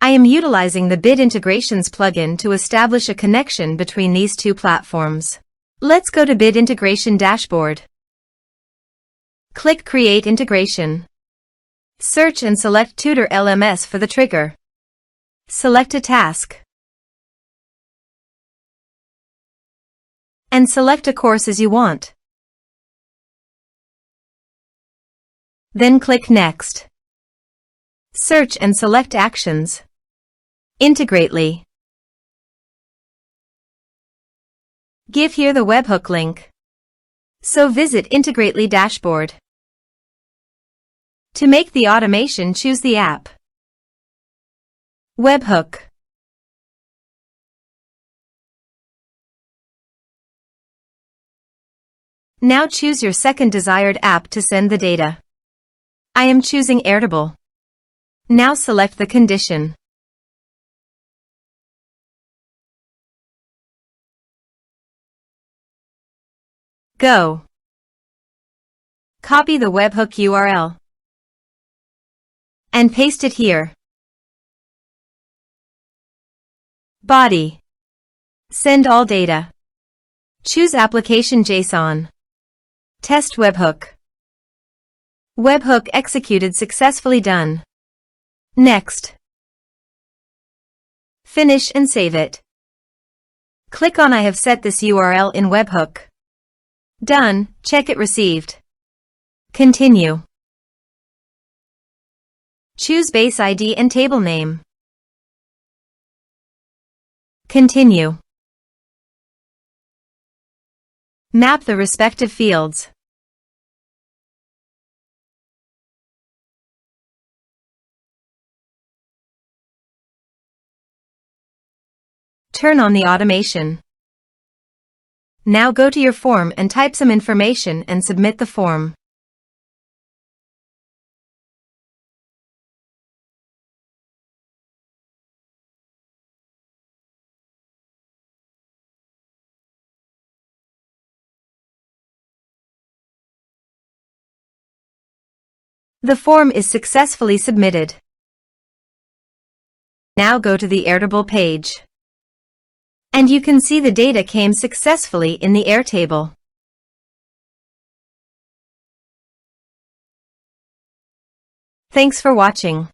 I am utilizing the Bit Integrations plugin to establish a connection between these two platforms. Let's go to Bit Integration Dashboard. Click Create Integration. Search and select Tutor LMS for the trigger. Select a task. And select a course as you want. Then click Next. Search and select Actions. Integrately. Give here the webhook link. So visit Integrately dashboard. To make the automation, choose the app. Webhook. Now choose your second desired app to send the data. I am choosing Airtable. Now select the condition. Go. Copy the webhook URL and paste it here. Body. Send all data. Choose Application JSON. Test webhook. Webhook executed successfully. Done. Next. Finish and save it. Click on I have set this URL in webhook. Done. Check it received. Continue. Choose base ID and table name. Continue. Map the respective fields. Turn on the automation. Now go to your form and type some information and submit the form. The form is successfully submitted. Now go to the Airtable page. And you can see the data came successfully in the Airtable. Thanks for watching.